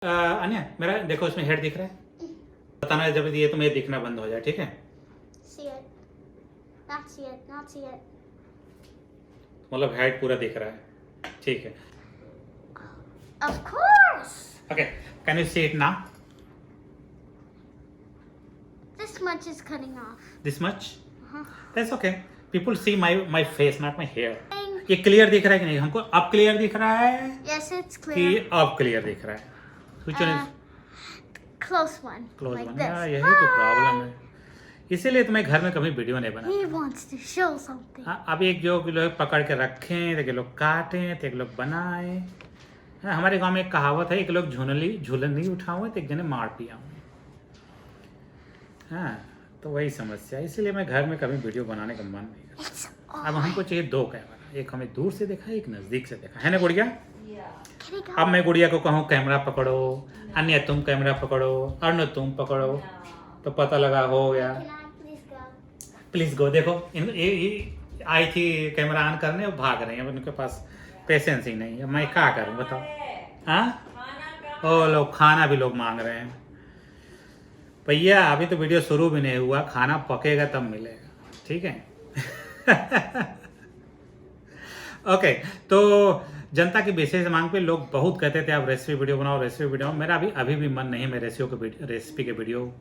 अन्य मेरा देखो इसमें हेड दिख रहा है, बताना जब ये तुम्हें दिखना बंद हो जाए, ठीक है? See it. Not see it. Not see it. मतलब हेड पूरा दिख रहा है, ठीक है? Of course. Okay, can you see it now? This much is cutting off. This much? Uh-huh. That's okay, people see my face not my hair. Thing. ये clear दिख रहा है कि नहीं हमको? अब क्लियर दिख रहा है Yes, it's कि clear. अब क्लियर दिख रहा है? Which one is Close one. close like one? this. यार यही तो प्रॉब्लम है, इसीलिए तुम्हें घर में कभी वीडियो नहीं बना। He wants to show something. अब एक जो लोग पकड़ के रखें, तो एक लोग काटें, तो एक लोग बनाए। हाँ, हमारे गांव में एक कहावत है, एक लोग झूलनी उठाओ तो एक जने मार पिया। हाँ, तो वही समस्या है, इसीलिए मैं घर में कभी वीडियो बनाने का मन नहीं करता। It's अब हमको चाहिए दो कैमरा, एक हमें दूर से देखा, एक नज़दीक से देखा, है ना गुड़िया? Can I go? अब मैं गुड़िया को कहूँ कैमरा पकड़ो, अन्य तुम कैमरा पकड़ो, अर्ण तुम पकड़ो, तो पता लगा हो गया। Can I please go? Please go. देखो ये आई थी कैमरा ऑन करने, और भाग रही है, उनके पास पेशेंस ही नहीं है। मैं क्या करूं बताओ? हाँ, ओ लोग खाना भी लोग मांग रहे हैं। भैया अभी तो वीडियो शुरू भी नहीं हुआ, खाना पकेगा तब मिलेगा, ठीक है? ओके, तो जनता की विशेष मांग पे लोग बहुत कहते थे आप रेसिपी वीडियो बनाओ, रेसिपी वीडियो। मेरा अभी भी मन नहीं है, मैं रेसिपी के वीडियो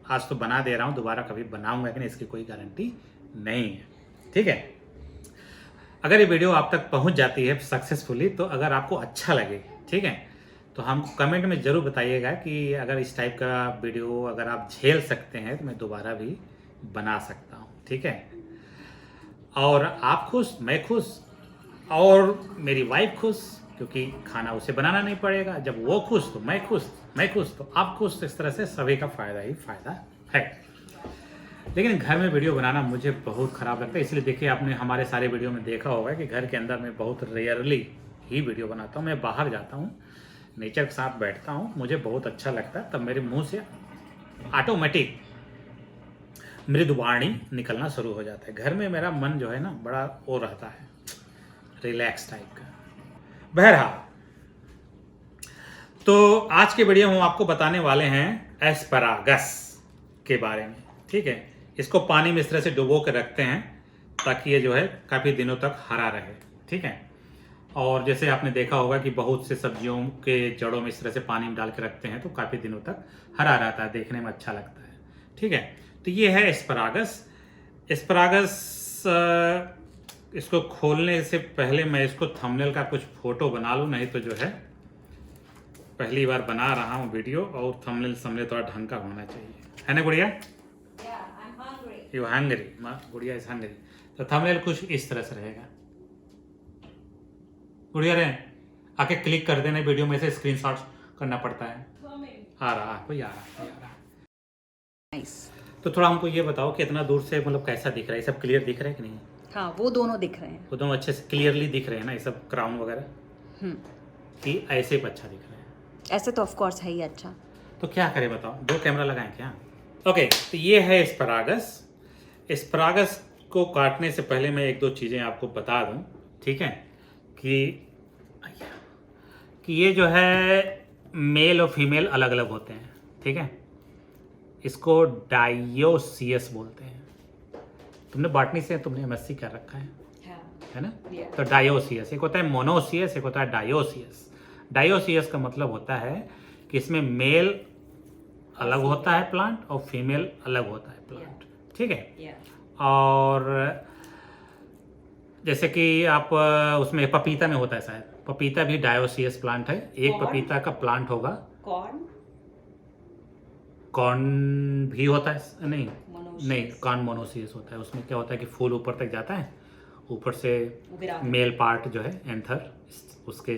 आज तो बना दे रहा हूँ, दोबारा कभी बनाऊंगा कि नहीं इसकी कोई गारंटी नहीं है, ठीक है? अगर ये वीडियो आप तक पहुंच जाती है सक्सेसफुली, तो अगर आपको अच्छा लगे, ठीक है, तो हमको कमेंट में ज़रूर बताइएगा कि अगर इस टाइप का वीडियो अगर आप झेल सकते हैं तो मैं दोबारा भी बना सकता हूँ, ठीक है? और आप खुश, मैं खुश, और मेरी वाइफ खुश, क्योंकि खाना उसे बनाना नहीं पड़ेगा। जब वो खुश तो मैं खुश, मैं खुश तो आप खुश। इस तरह से सभी का फ़ायदा ही फ़ायदा है। लेकिन घर में वीडियो बनाना मुझे बहुत ख़राब लगता है, इसलिए देखिए आपने हमारे सारे वीडियो में देखा होगा कि घर के अंदर मैं बहुत रेयरली ही वीडियो बनाता हूँ। मैं बाहर जाता हूँ, नेचर के साथ बैठता हूँ, मुझे बहुत अच्छा लगता है, तब मेरे मुंह से ऑटोमेटिक मृदुवाणी निकलना शुरू हो जाता है। घर में मेरा मन जो है ना बड़ा वो रहता है, रिलैक्स टाइप का। बहरहाल, तो आज के वीडियो में हम आपको बताने वाले हैं एस्परागस के बारे में, ठीक है? इसको पानी में इस तरह से डुबो के रखते हैं ताकि ये जो है काफ़ी दिनों तक हरा रहे, ठीक है? और जैसे आपने देखा होगा कि बहुत से सब्जियों के जड़ों में इस तरह से पानी में डाल के रखते हैं तो काफ़ी दिनों तक हरा रहता है, देखने में अच्छा लगता है, ठीक है? तो ये है एस्परागस। इसको खोलने से पहले मैं इसको थंबनेल का कुछ फोटो बना लूँ, नहीं तो जो है पहली बार बना रहा हूँ वीडियो, और थंबनेल थोड़ा ढंग का होना चाहिए, है ना गुड़िया? यू हंग्री, गुड़िया इज हंग्री। तो थंबनेल कुछ इस तरह से रहेगा। गुड़िया रे आके क्लिक कर देना, वीडियो में से स्क्रीनशॉट करना पड़ता है। आ रहा कोई आ रहा। नाइस। तो थोड़ा हमको ये बताओ कि इतना दूर से मतलब कैसा दिख रहा है, ये सब क्लियर दिख रहा है कि नहीं? हाँ, वो दोनों दिख रहे हैं। वो दोनों अच्छे से क्लियरली दिख रहे हैं ना, ये सब क्राउन वगैरह, कि ऐसे ही अच्छा दिख रहा है? ऐसे तो ऑफ कोर्स है ही अच्छा। तो क्या करें बताओ, दो कैमरा लगाएं क्या? ओके, तो ये है एस्परागस। एस्परागस को काटने से पहले मैं एक दो चीज़ें आपको बता दूं, ठीक है? कि ये जो है मेल और फीमेल अलग अलग होते हैं, ठीक है? इसको डायोसियस बोलते हैं। तुमने बॉटनी से तुमने एमएससी कर रखा है ना? तो डायोसियस एक होता है, मोनोसियस एक होता है डायोसियस। डायोसियस का मतलब होता है कि इसमें मेल अलग होता है प्लांट और फीमेल अलग होता है प्लांट, ठीक है? और जैसे कि आप उसमें पपीता में होता है, शायद पपीता भी डायोसियस प्लांट है। एक पपीता का प्लांट होगा। कॉर्न भी होता है? नहीं, कॉर्न मोनोसियस होता है। उसमें क्या होता है कि फूल ऊपर तक जाता है, ऊपर से मेल पार्ट जो है एंथर उसके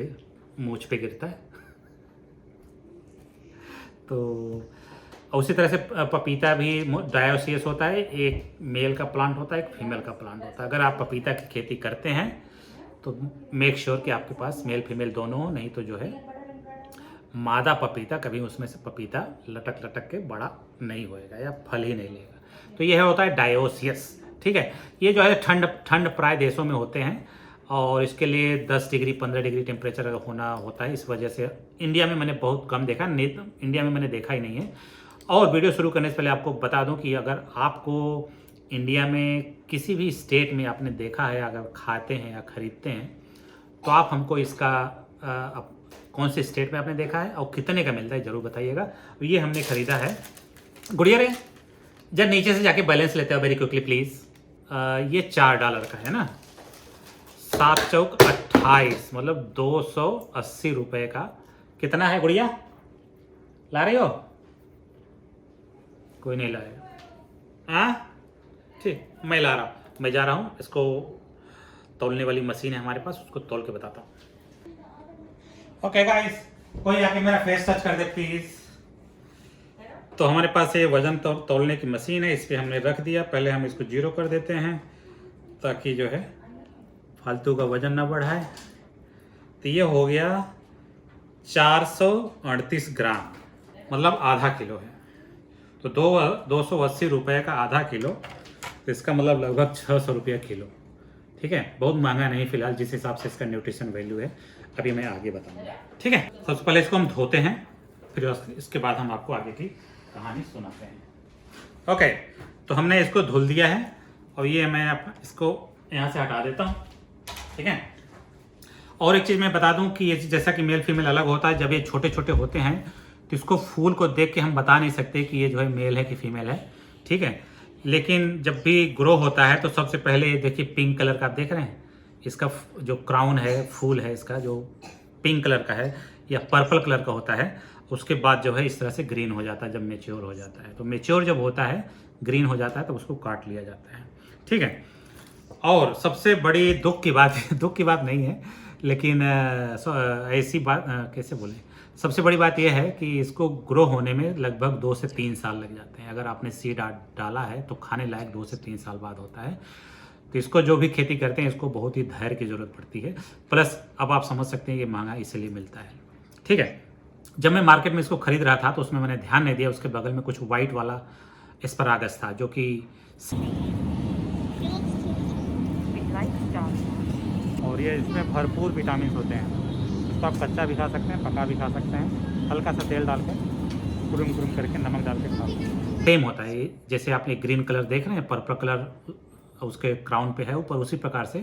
मूंछ पे गिरता है। तो उसी तरह से पपीता भी डायोसियस होता है, एक मेल का प्लांट होता है, एक फीमेल का प्लांट होता है। अगर आप पपीता की खेती करते हैं तो मेक श्योर कि आपके पास मेल फीमेल दोनों हो, नहीं तो जो है मादा पपीता कभी उसमें से पपीता लटक लटक के बड़ा नहीं होएगा या फल ही नहीं लेगा। तो यह होता है डायोसियस, ठीक है? ये जो है ठंड प्राय देशों में होते हैं, और इसके लिए 10 डिग्री 15 डिग्री टेम्परेचर होना होता है। इस वजह से इंडिया में मैंने बहुत कम देखा, इंडिया में मैंने देखा ही नहीं है। और वीडियो शुरू करने से पहले आपको बता दूं कि अगर आपको इंडिया में किसी भी स्टेट में आपने देखा है, अगर खाते हैं या ख़रीदते हैं, तो आप हमको इसका कौन से स्टेट में आपने देखा है और कितने का मिलता है ज़रूर बताइएगा। ये हमने ख़रीदा है, गुड़िया रे जब नीचे से जाके बैलेंस लेते हो वेरी क्विकली प्लीज़। ये $4 का है ना, 7 चौक 28 मतलब 280 रुपये का। कितना है गुड़िया, ला रही हो? कोई नहीं लाएगा। हाँ ठीक, मैं ला रहा हूँ, मैं जा रहा हूँ। इसको तौलने वाली मशीन है हमारे पास, उसको तौल के बताता हूँ। ओके गाइस, कोई आके मेरा फेस टच कर दे प्लीज़। तो हमारे पास ये वज़न तौलने की मशीन है, इस पर हमने रख दिया। पहले हम इसको 0 कर देते हैं ताकि जो है फालतू का वज़न ना बढ़ाए। तो ये हो गया 438 ग्राम, मतलब आधा किलो है। तो 280 रुपये का आधा किलो, तो इसका मतलब लगभग 600 रुपया किलो। ठीक है, बहुत महंगा नहीं फिलहाल, जिस हिसाब से इसका न्यूट्रिशन वैल्यू है अभी मैं आगे बताऊंगा। ठीक है, सबसे पहले इसको हम धोते हैं, फिर इसके बाद हम आपको आगे की कहानी सुनाते हैं। ओके, तो हमने इसको धुल दिया है और ये मैं इसको यहाँ से हटा देता हूँ। ठीक है, और एक चीज़ मैं बता दूँ कि ये जैसा कि मेल फीमेल अलग होता है, जब ये छोटे छोटे होते हैं तो इसको फूल को देख के हम बता नहीं सकते कि ये जो है मेल है कि फीमेल है। ठीक है, लेकिन जब भी ग्रो होता है तो सबसे पहले देखिए पिंक कलर का आप देख रहे हैं, इसका जो क्राउन है, फूल है इसका जो पिंक कलर का है या पर्पल कलर का होता है। उसके बाद जो है इस तरह से ग्रीन हो जाता है जब मेच्योर हो जाता है। तो मेच्योर जब होता है, ग्रीन हो जाता है, तो उसको काट लिया जाता है। ठीक है, और सबसे बड़ी दुख की बात दुख की बात नहीं है, लेकिन ऐसी बात कैसे बोले, सबसे बड़ी बात यह है कि इसको ग्रो होने में लगभग 2 से 3 साल लग जाते हैं। अगर आपने सीड डाला है तो खाने लायक 2 से 3 साल बाद होता है। तो इसको जो भी खेती करते हैं इसको बहुत ही धैर्य की ज़रूरत पड़ती है। प्लस अब आप समझ सकते हैं ये महंगा इसलिए मिलता है। ठीक है, जब मैं मार्केट में इसको खरीद रहा था तो उसमें मैंने ध्यान नहीं दिया, उसके बगल में कुछ वाइट वाला एस्परागस था जो कि और ये इसमें भरपूर विटामिन होते हैं। इसको आप कच्चा भी खा सकते हैं, पका भी खा सकते हैं, हल्का सा तेल डाल के कुरुम कुरुम करके नमक डाल के खा सकते हैं। सेम होता है ये, जैसे आप एक ग्रीन कलर देख रहे हैं, पर्पल कलर उसके क्राउन पे है ऊपर, उसी प्रकार से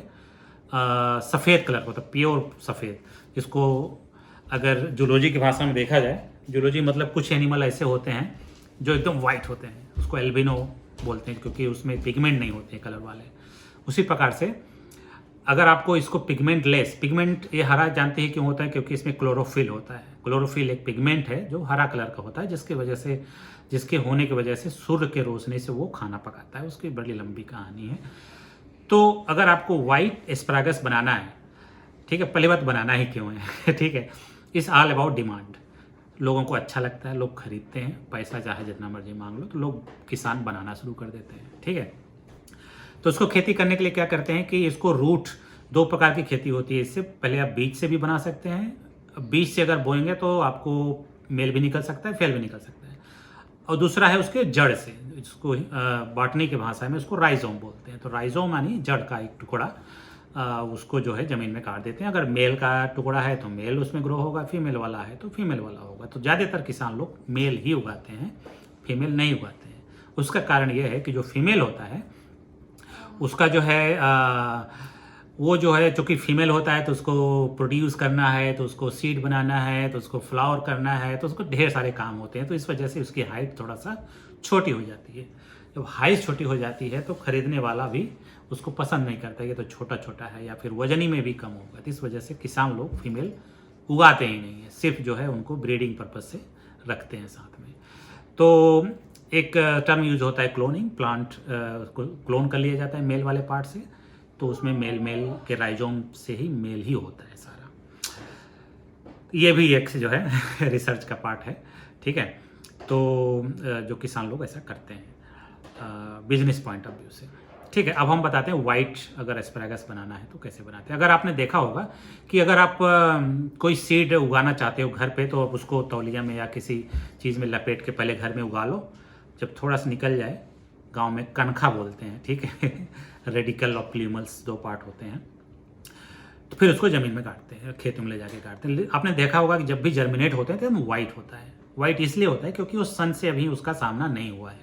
सफ़ेद कलर होता है, प्योर सफ़ेद। जिसको अगर जूलॉजी की भाषा में देखा जाए, जूलॉजी मतलब कुछ एनिमल ऐसे होते हैं जो एकदम वाइट होते हैं, उसको एल्बिनो बोलते हैं क्योंकि उसमें पिगमेंट नहीं होते हैं कलर वाले। उसी प्रकार से अगर आपको इसको पिगमेंट लेस, पिगमेंट ये हरा जानते हैं क्यों होता है, क्योंकि इसमें क्लोरोफिल होता है। क्लोरोफिल एक पिगमेंट है जो हरा कलर का होता है, जिसके होने की वजह से सूर्य के रोशनी से वो खाना पकाता है। उसकी बड़ी लंबी कहानी है। तो अगर आपको वाइट एस्परागस बनाना है, ठीक है, पहली बात बनाना ही क्यों है ठीक है, इट्स ऑल अबाउट डिमांड। लोगों को अच्छा लगता है, लोग खरीदते हैं, पैसा चाहे जितना मर्जी मांग लो, तो लोग किसान बनाना शुरू कर देते हैं। ठीक है, तो उसको खेती करने के लिए क्या करते हैं कि इसको रूट, 2 प्रकार की खेती होती है इससे। पहले आप बीज से भी बना सकते हैं, बीज से अगर बोएंगे तो आपको मेल भी निकल सकता है, फेल भी निकल सकता है। और दूसरा है उसके जड़ से, जिसको बॉटनी की भाषा में उसको राइजोम बोलते हैं। तो राइजोम यानी जड़ का एक टुकड़ा, उसको जो है ज़मीन में काट देते हैं। अगर मेल का टुकड़ा है तो मेल उसमें ग्रो होगा, फीमेल वाला है तो फीमेल वाला होगा। तो ज़्यादातर किसान लोग मेल ही उगाते हैं, फीमेल नहीं उगाते हैं। उसका कारण यह है कि जो फीमेल होता है उसका जो है वो जो है, चूँकि फीमेल होता है तो उसको प्रोड्यूस करना है, तो उसको सीड बनाना है, तो उसको फ्लावर करना है, तो उसको ढेर सारे काम होते हैं। तो इस वजह से उसकी हाइट थोड़ा सा छोटी हो जाती है। जब हाइट छोटी हो जाती है तो खरीदने वाला भी उसको पसंद नहीं करता, ये तो छोटा छोटा है, या फिर वजनी में भी कम होगा। तो इस वजह से किसान लोग फीमेल उगाते ही नहीं है, सिर्फ जो है उनको ब्रीडिंग पर्पज से रखते हैं साथ में। तो एक टर्म यूज होता है क्लोनिंग, प्लांट को क्लोन कर लिया जाता है मेल वाले पार्ट से, तो उसमें मेल के राइजोम से ही मेल ही होता है सारा। ये भी एक जो है रिसर्च का पार्ट है। ठीक है, तो जो किसान लोग ऐसा करते हैं बिजनेस पॉइंट ऑफ व्यू से। ठीक है, अब हम बताते हैं वाइट अगर एस्परागस बनाना है तो कैसे बनाते हैं। अगर आपने देखा होगा कि अगर आप कोई सीड उगाना चाहते हो घर पे, तो आप उसको तौलिया में या किसी चीज़ में लपेट के पहले घर में उगा लो। जब थोड़ा सा निकल जाए, गांव में कनखा बोलते हैं, ठीक है रेडिकल और प्ल्यूमल्स 2 पार्ट होते हैं। तो फिर उसको ज़मीन में काटते हैं, खेत में ले जाके काटते हैं। आपने देखा होगा कि जब भी जर्मिनेट होते हैं तो वाइट होता है। वाइट इसलिए होता है क्योंकि उस सन से अभी उसका सामना नहीं हुआ है,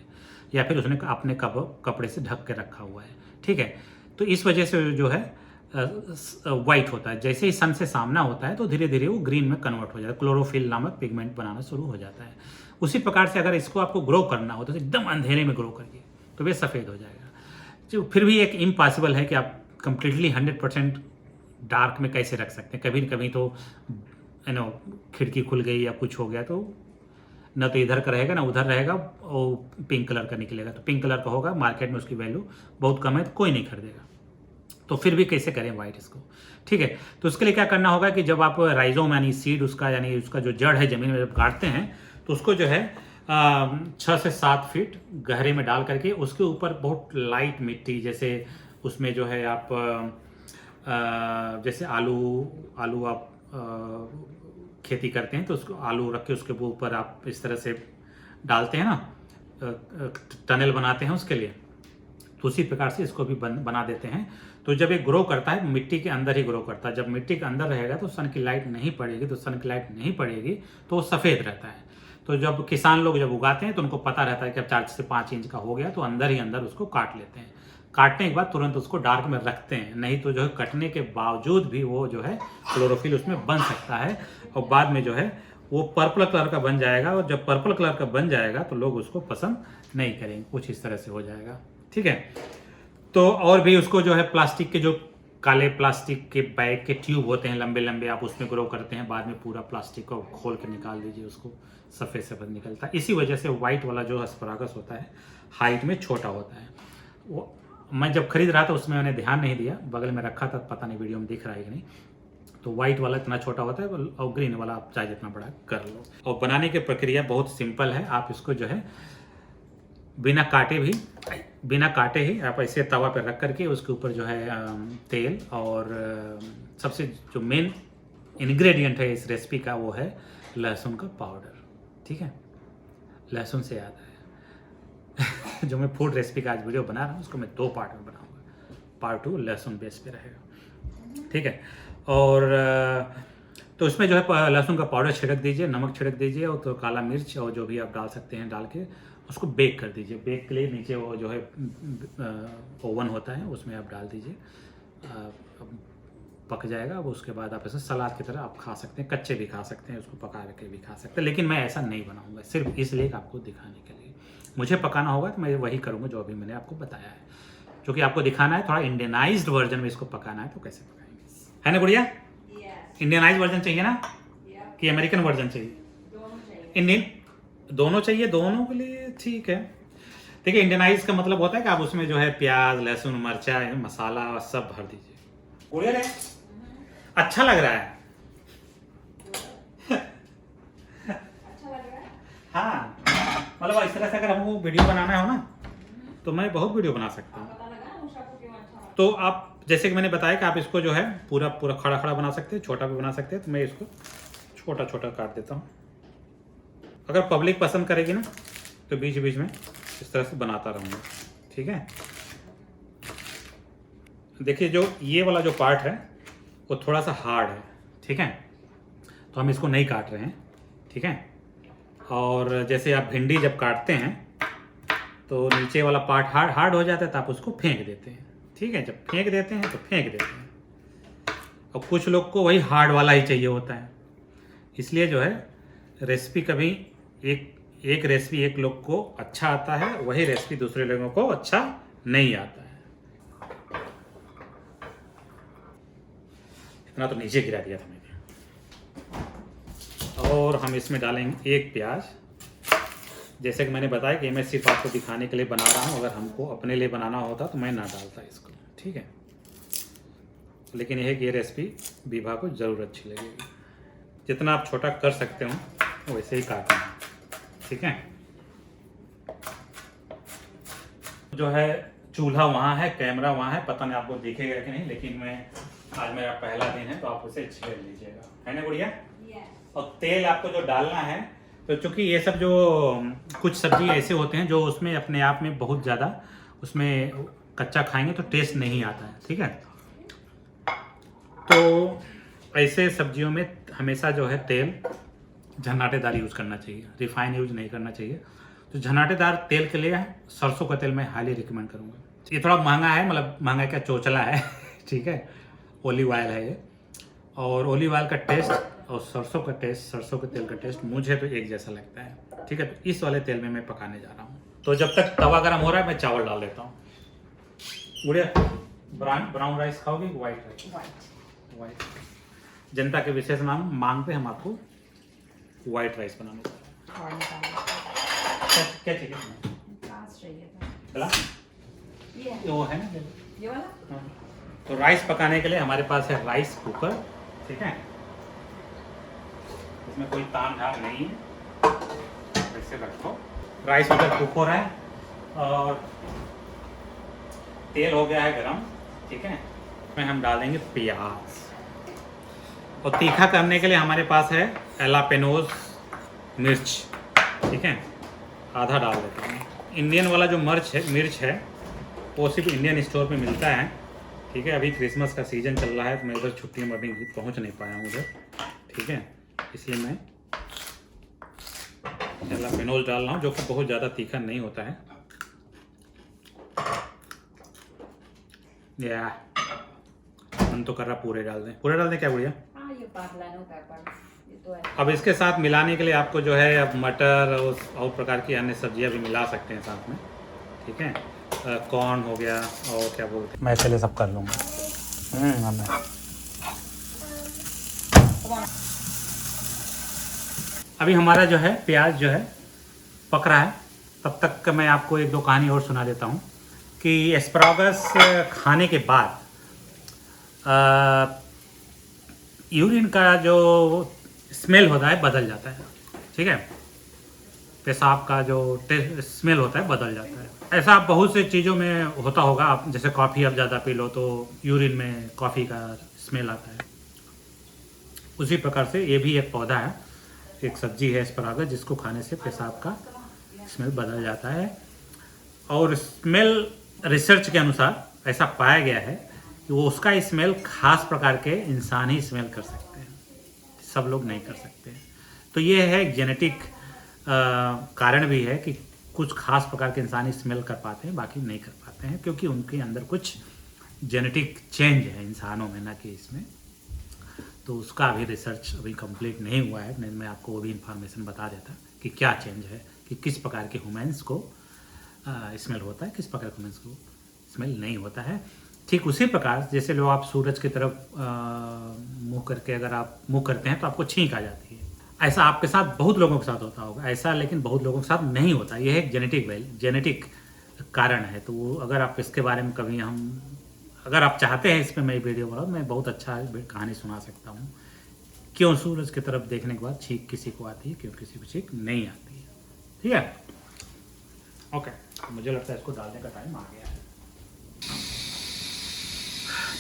या फिर उसने अपने कपड़े से ढक के रखा हुआ है, ठीक है। तो इस वजह से जो है वाइट होता है। जैसे ही सन से सामना होता है तो धीरे धीरे वो ग्रीन में कन्वर्ट हो जाता है, क्लोरोफिल नामक पिगमेंट बनाना शुरू हो जाता है। उसी प्रकार से अगर इसको आपको ग्रो करना हो तो एकदम अंधेरे में ग्रो करके तो वे सफ़ेद हो जाएगा। जो फिर भी एक इम्पॉसिबल है कि आप कंप्लीटली 100% डार्क में कैसे रख सकते हैं। कभी न कभी तो खिड़की खुल गई या कुछ हो गया तो न तो इधर का रहेगा ना उधर रहेगा, वो पिंक कलर का निकलेगा। तो पिंक कलर का होगा, मार्केट में उसकी वैल्यू बहुत कम है तो कोई नहीं खरीदेगा। तो फिर भी कैसे करें वाइट इसको, ठीक है। तो उसके लिए क्या करना होगा कि जब आप राइजोम यानी सीड उसका यानी उसका जो जड़ है ज़मीन में जब गाड़ते हैं तो उसको जो है 6 से 7 फीट गहरे में डाल करके उसके ऊपर बहुत लाइट मिट्टी, जैसे उसमें जो है आप जैसे आलू आप खेती करते हैं तो उसको आलू रख के उसके ऊपर आप इस तरह से डालते हैं ना, टनल बनाते हैं उसके लिए। तो उसी प्रकार से इसको भी बना देते हैं। तो जब ये ग्रो करता है मिट्टी के अंदर ही ग्रो करता है। जब मिट्टी के अंदर रहेगा तो सन की लाइट नहीं पड़ेगी, तो वो सफ़ेद रहता है। तो जब किसान लोग जब उगाते हैं तो उनको पता रहता है कि अब 4 से 5 इंच का हो गया तो अंदर ही अंदर उसको काट लेते हैं। काटने के बाद तुरंत उसको डार्क में रखते हैं, नहीं तो जो है कटने के बावजूद भी वो जो है क्लोरोफिल उसमें बन सकता है और बाद में जो है वो पर्पल कलर का बन जाएगा। और जब पर्पल कलर का बन जाएगा तो लोग उसको पसंद नहीं करेंगे, कुछ इस तरह से हो जाएगा, ठीक है। तो और भी उसको जो है प्लास्टिक के जो काले प्लास्टिक के बैग के ट्यूब होते हैं लंबे लंबे, आप उसमें ग्रो करते हैं। बाद में पूरा प्लास्टिक को खोल के निकाल दीजिए, उसको सफ़ेद सफ़ेद निकलता है। इसी वजह से वाइट वाला जो एस्परागस होता है हाइट में छोटा होता है। वो मैं जब खरीद रहा था उसमें मैंने ध्यान नहीं दिया, बगल में रखा था, पता नहीं वीडियो में दिख रहा है कि नहीं। तो वाइट वाला इतना छोटा होता है और ग्रीन वाला आप चाहे जितना बड़ा कर लो। और बनाने की प्रक्रिया बहुत सिंपल है। आप इसको जो है बिना काटे ही आप ऐसे तवा पर रख करके उसके ऊपर जो है तेल और सबसे जो मेन इंग्रेडिएंट है इस रेसिपी का वो है लहसुन का पाउडर, ठीक है। लहसुन से याद है जो मैं फूड रेसिपी का आज वीडियो बना रहा हूँ उसको मैं 2 पार्ट में बनाऊंगा। पार्ट 2 लहसुन बेस पे रहेगा, ठीक है। और तो उसमें जो है लहसुन का पाउडर छिड़क दीजिए, नमक छिड़क दीजिए और तो काला मिर्च और जो भी आप डाल सकते हैं डाल के उसको बेक कर दीजिए। बेक के लिए नीचे वो जो है ओवन होता है उसमें आप डाल दीजिए, पक जाएगा। अब उसके बाद आप ऐसे सलाद की तरह आप खा सकते हैं, कच्चे भी खा सकते हैं, उसको पका के भी खा सकते हैं। लेकिन मैं ऐसा नहीं बनाऊंगा, सिर्फ इसलिए कि आपको दिखाने के लिए। मुझे पकाना होगा तो मैं वही करूँगा जो अभी मैंने आपको बताया है, क्योंकि आपको दिखाना है थोड़ा इंडियनाइज्ड वर्जन में इसको पकाना है। तो कैसे पकाएंगे, है ना गुड़िया? इंडियनाइज्ड वर्जन चाहिए ना कि अमेरिकन वर्जन चाहिए? इंडियन दोनों चाहिए, दोनों के लिए ठीक है। देखिए इंडियनाइज का मतलब होता है कि आप उसमें जो है प्याज लहसुन मरचा मसाला सब भर दीजिए। गुड़िया रे अच्छा लग रहा है हाँ, मतलब इस तरह से अगर हमको वीडियो बनाना हो ना तो मैं बहुत वीडियो बना सकता हूँ। तो आप जैसे कि मैंने बताया कि आप इसको जो है पूरा खड़ा खड़ा बना सकते हैं, छोटा भी बना सकते हैं। तो मैं इसको छोटा छोटा काट देता हूँ। अगर पब्लिक पसंद करेगी ना तो बीच बीच में इस तरह से बनाता रहूँगा, ठीक है। देखिए जो ये वाला जो पार्ट है वो थोड़ा सा हार्ड है, ठीक है। तो हम इसको नहीं काट रहे हैं, ठीक है। और जैसे आप भिंडी जब काटते हैं तो नीचे वाला पार्ट हार्ड हो जाता है तो आप उसको फेंक देते हैं, ठीक है। जब फेंक देते हैं तो फेंक देते हैं। और कुछ लोग को वही हार्ड वाला ही चाहिए होता है, इसलिए जो है रेसिपी कभी एक रेसिपी एक लोग को अच्छा आता है, वही रेसिपी दूसरे लोगों को अच्छा नहीं आता है। इतना तो नीचे गिरा दिया था मैंने। और हम इसमें डालेंगे 1 प्याज। जैसे कि मैंने बताया कि मैं सिर्फ आपको दिखाने के लिए बना रहा हूँ, अगर हमको अपने लिए बनाना होता तो मैं ना डालता इसको, ठीक है। लेकिन यह है कि ये रेसिपी विभा को ज़रूर अच्छी लगेगी। जितना आप छोटा कर सकते हो वैसे ही काटना, ठीक है। जो है चूल्हा वहाँ है, कैमरा वहाँ है, पता नहीं आपको दिखेगा कि नहीं, लेकिन मैं आज मेरा पहला दिन है तो आप उसे छेड़ लीजिएगा, है ना गुड़िया? और तेल आपको जो डालना है तो चूँकि ये सब जो कुछ सब्जी ऐसे होते हैं जो उसमें अपने आप में बहुत ज़्यादा उसमें कच्चा खाएंगे तो टेस्ट नहीं आता है, ठीक है। तो ऐसे सब्जियों में हमेशा जो है तेल झन्नाटेदार यूज़ करना चाहिए, रिफाइन यूज़ नहीं करना चाहिए। तो झन्नाटेदार तेल के लिए सरसों का तेल मैं हाईली रिकमेंड करूँगा। ये थोड़ा महंगा है, मतलब महंगा क्या, चोचला है ठीक है, ओलिव ऑयल है ये। और ओलिव ऑयल का टेस्ट और सरसों का टेस्ट, सरसों के तेल का टेस्ट मुझे तो एक जैसा लगता है, ठीक है। तो इस वाले तेल में मैं पकाने जा रहा हूँ। तो जब तक तवा गर्म हो रहा है मैं चावल डाल देता हूँ। गुड़िया, ब्राउन राइस खाओगी वाइट राइस? वाइट। जनता के विशेष मांग पे हम आपको वाइट राइस बनाने जा रहे हैं। क्या चाहिए तुम्हें? ये वो है ना ये वाला। हाँ। तो राइस पकाने के लिए हमारे पास है राइस कुकर, ठीक है। इसमें कोई ताम झाम नहीं है, ऐसे रखो। राइस कुकर कुक हो रहा है और तेल हो गया है गरम, ठीक है। इसमें हम डालेंगे प्याज और तीखा करने के लिए हमारे पास है एलापेनोज मिर्च, ठीक है। आधा डाल देते हैं। इंडियन वाला जो मिर्च है वो सिर्फ इंडियन स्टोर पे मिलता है, ठीक है। अभी क्रिसमस का सीज़न चल रहा है तो मैं उधर छुट्टियों में अभी पहुँच नहीं पाया हूँ उधर, ठीक है। इसलिए मैं एलापेनोज डाल रहा हूँ, जो कि बहुत ज़्यादा तीखा नहीं होता है। या मन तो कर रहा पूरे डाल दें क्या बढ़िया। अब इसके साथ मिलाने के लिए आपको जो है अब मटर और प्रकार की अन्य सब्जियां भी मिला सकते हैं साथ में, ठीक है। कॉर्न हो गया और क्या बोलते हैं, मैं पहले सब कर लूँगा। अभी हमारा जो है प्याज जो है पक रहा है, तब तक का मैं आपको एक दो कहानी और सुना देता हूँ कि एस्परागस खाने के बाद यूरिन का जो स्मेल होता है बदल जाता है, ठीक है। पेशाब का जो स्मेल होता है बदल जाता है। ऐसा बहुत से चीज़ों में होता होगा, आप जैसे कॉफ़ी आप ज़्यादा पी लो तो यूरिन में कॉफ़ी का स्मेल आता है। उसी प्रकार से ये भी एक पौधा है, एक सब्जी है एस्परागस, जिसको खाने से पेशाब का स्मेल बदल जाता है। और स्मेल रिसर्च के अनुसार ऐसा पाया गया है कि वो उसका स्मेल खास प्रकार के इंसान ही स्मेल कर सकते हैं, सब लोग नहीं कर सकते। तो ये है एक जेनेटिक कारण भी है कि कुछ खास प्रकार के इंसान ही स्मेल कर पाते हैं, बाकी नहीं कर पाते हैं, क्योंकि उनके अंदर कुछ जेनेटिक चेंज है इंसानों में, ना कि इसमें। तो उसका अभी रिसर्च अभी कंप्लीट नहीं हुआ है, नहीं मैं आपको वो भी इंफॉर्मेशन बता देता कि क्या चेंज है, कि किस प्रकार के ह्यूमन्स को स्मेल होता है, किस प्रकार के ह्यूमन्स को स्मेल नहीं होता है। ठीक उसी प्रकार जैसे लोग आप सूरज की तरफ मुँह करके अगर आप मुँह करते हैं तो आपको छींक आ जाती है, ऐसा आपके साथ बहुत लोगों के साथ होता होगा, ऐसा लेकिन बहुत लोगों के साथ नहीं होता। यह एक जेनेटिक कारण है। तो वो अगर आप इसके बारे में कभी अगर आप चाहते हैं इसमें मैं वीडियो बनाऊँ, मैं बहुत अच्छा कहानी सुना सकता हूँ, क्यों सूरज की तरफ देखने के बाद छींक किसी को आती है, क्यों किसी को छींक नहीं आती है, ठीक है। ओके, मुझे लगता है इसको डालने का टाइम आ गया है।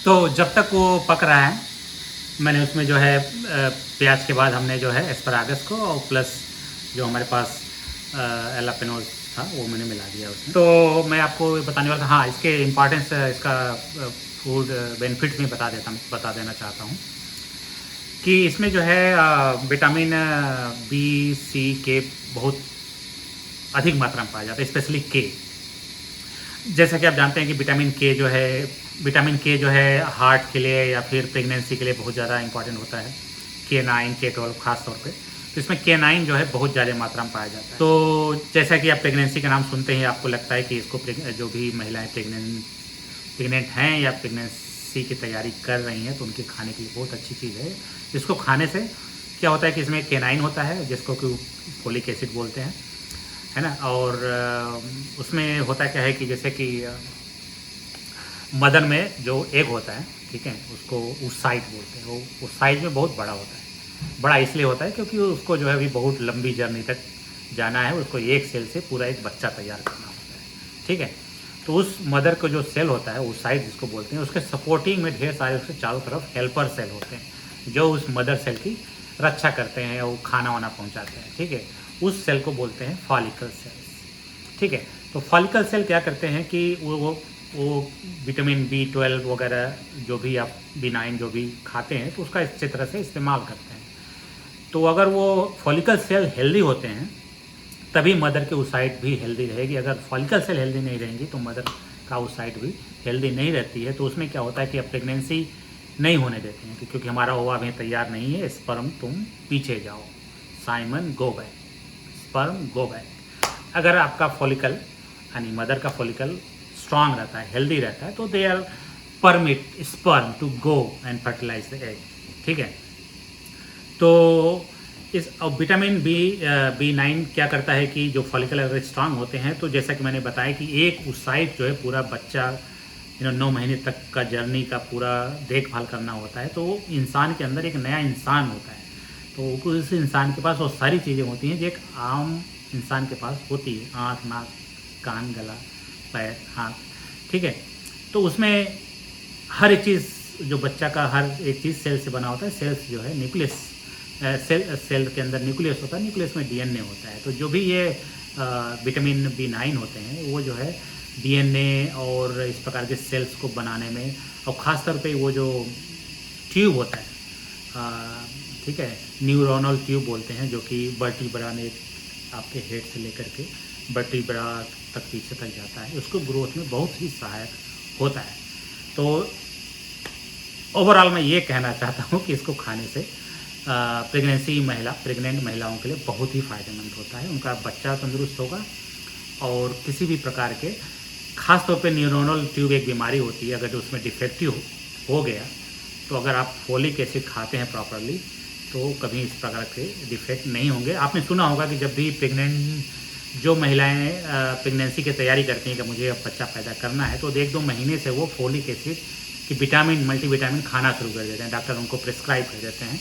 तो जब तक वो पक रहा है मैंने उसमें जो है प्याज के बाद हमने जो है एस्परागस को और प्लस जो हमारे पास एलापेनोज था वो मैंने मिला दिया उसमें। तो मैं आपको बताने वाला था, हाँ, इसके इम्पॉर्टेंस, इसका फूड बेनिफिट्स में बता देना चाहता हूँ कि इसमें जो है विटामिन बी, सी, के बहुत अधिक मात्रा में पाया जाता है, स्पेशली के। जैसा कि आप जानते हैं कि विटामिन के जो है हार्ट के लिए या फिर प्रेगनेंसी के लिए बहुत ज़्यादा इंपॉर्टेंट होता है, K9, K12 खास तौर पे। तो इसमें K9 जो है बहुत ज़्यादा मात्रा में पाया जाता है। तो जैसा कि आप प्रेगनेंसी का नाम सुनते ही आपको लगता है कि इसको जो भी महिलाएं प्रेग्नेंट हैं या प्रेगनेंसी की तैयारी कर रही हैं तो उनके खाने के लिए बहुत अच्छी चीज़ है। इसको खाने से क्या होता है कि इसमें K9 होता है, जिसको कि फोलिक एसिड बोलते हैं, है ना। और उसमें होता क्या है कि जैसे कि मदर में जो एग होता है, ठीक है, उसको oocyte बोलते हैं। वो साइज में बहुत बड़ा होता है। बड़ा इसलिए होता है क्योंकि उसको जो है अभी बहुत लंबी जर्नी तक जाना है, उसको एक सेल से पूरा एक बच्चा तैयार करना होता है, ठीक है। तो उस मदर को जो सेल होता है oocyte जिसको बोलते हैं, उसके सपोर्टिंग में ढेर सारे उसके चारों तरफ हेल्पर सेल होते हैं जो उस मदर सेल की रक्षा करते हैं, वो खाना वाना पहुँचाते हैं, ठीक है। उस सेल को बोलते हैं फॉलिकल सेल्स, ठीक है। तो फॉलिकल सेल क्या करते हैं कि वो वो विटामिन B12 वगैरह जो भी आप B9 जो भी खाते हैं तो उसका अच्छी तरह से इस्तेमाल करते हैं। तो अगर वो फॉलिकल सेल हेल्दी होते हैं तभी मदर के ओसाइट भी हेल्दी रहेगी। अगर फॉलिकल सेल हेल्दी नहीं रहेंगी तो मदर का ओसाइट भी हेल्दी नहीं रहती है। तो उसमें क्या होता है कि अब प्रेगनेंसी नहीं होने देते हैं क्योंकि हमारा ओवा अभी तैयार नहीं है, स्पर्म तुम पीछे जाओ, Simon go back, sperm go back. अगर आपका फॉलिकल यानी मदर का फॉलिकल स्ट्रांग रहता है, हेल्दी रहता है, तो they are permit sperm to go and fertilize the egg. ठीक है, तो इस विटामिन B9 क्या करता है कि जो फॉलिकल अगर स्ट्रांग होते हैं तो जैसा कि मैंने बताया कि एक ओसाइट जो है पूरा बच्चा 9 महीने तक का जर्नी का पूरा देखभाल करना होता है। तो इंसान के अंदर एक नया इंसान होता है, तो उस इंसान के पास वो सारी चीज़ें होती हैं जो एक आम इंसान के पास होती है, आँख, नाक, कान, गला, पैर, हाथ। ठीक है, तो उसमें हर एक चीज़ जो बच्चा का हर एक चीज़ सेल से बना होता है। सेल्स जो है न्यूक्लियस, सेल के अंदर न्यूक्लियस होता है, न्यूक्लियस में DNA होता है। तो जो भी ये विटामिन B9 होते हैं वो जो है DNA और इस प्रकार के सेल्स को बनाने में, और ख़ास तौर पे वो जो ट्यूब होता है, ठीक है, न्यूरोनल ट्यूब बोलते हैं, जो कि वर्टिब्रा में आपके हेड से लेकर के वर्टिब्रा तक पीछे तक जाता है, उसको ग्रोथ में बहुत ही सहायक होता है। तो ओवरऑल मैं ये कहना चाहता हूँ कि इसको खाने से प्रेग्नेंट महिलाओं के लिए बहुत ही फ़ायदेमंद होता है। उनका बच्चा तंदुरुस्त होगा और किसी भी प्रकार के, ख़ास तौर पे न्यूरोनल ट्यूब एक बीमारी होती है, अगर उसमें डिफेक्टिव हो गया तो अगर आप फोलिक एसिड खाते हैं प्रॉपरली तो कभी इस प्रकार के डिफेक्ट नहीं होंगे। आपने सुना होगा कि जब भी जो महिलाएं प्रेगनेंसी की तैयारी करती हैं कि मुझे अब बच्चा पैदा करना है, तो 1-2 महीने से वो फोलिक एसिड की विटामिन, मल्टीविटामिन खाना शुरू कर देते हैं। डॉक्टर उनको प्रिस्क्राइब कर देते हैं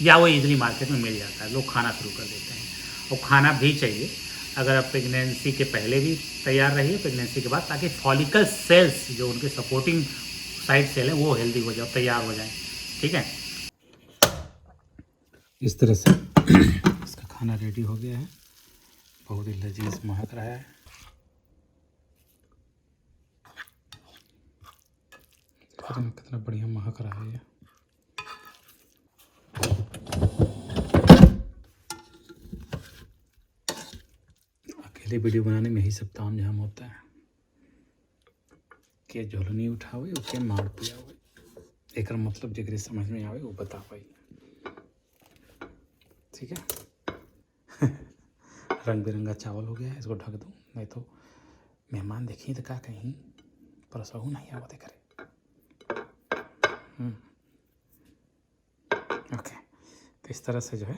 या वो इजीली मार्केट में मिल जाता है, लोग खाना शुरू कर देते हैं। और खाना भी चाहिए अगर आप प्रेगनेंसी के पहले भी तैयार रहिए, प्रेगनेंसी के बाद, ताकि फॉलिकल सेल्स जो उनके सपोर्टिंग साइड सेल हैं वो हेल्दी हो जाए, तैयार हो जाए। ठीक है, इस तरह से इसका खाना रेडी हो गया है, बहुत ही लजीज महक रहा है। कितना बढ़िया महक रहा है ये। अकेले वीडियो बनाने में यही सब ताम झाम होता है, के झोलनी उठावे के मार पियावे, एक मतलब जगह समझ में आवे वो बता पाई। ठीक है रंग बिरंगा चावल हो गया है, इसको ढक दूँ, नहीं तो मेहमान देखी तो क्या कहीं परसहू नहीं आवते करे। ओके, तो इस तरह से जो है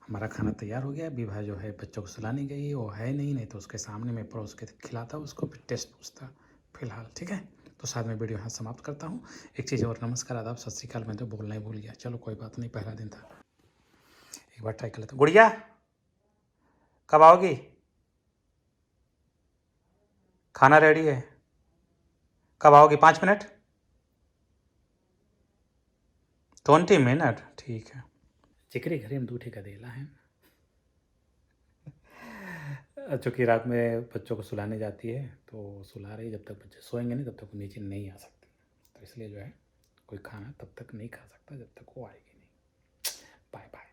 हमारा खाना तैयार हो गया। विभा जो है बच्चों को सुलाने गई, वो है नहीं तो उसके सामने मैं परोस के खिलाता, उसको फिर टेस्ट पूछता फिलहाल। ठीक है, तो साथ में वीडियो यहाँ समाप्त करता हूँ। एक चीज़ और, नमस्कार, आदाब, सत श्री अकाल, मैं तो बोलना ही भूल गया। चलो कोई बात नहीं, पहला दिन था, एक बार ट्राई कर लेता हूँ। गुड़िया कब आओगी? खाना रेडी है, कब आओगी? 5 मिनट, 20 मिनट, ठीक है। चिकरे घरे में 2 ठे गदेला हैं। चूँकि रात में बच्चों को सुलाने जाती है तो सुला रही, जब तक बच्चे सोएंगे नहीं तब तक वो नीचे नहीं आ सकती, तो इसलिए जो है कोई खाना तब तक नहीं खा सकता जब तक वो आएगी नहीं। Bye bye.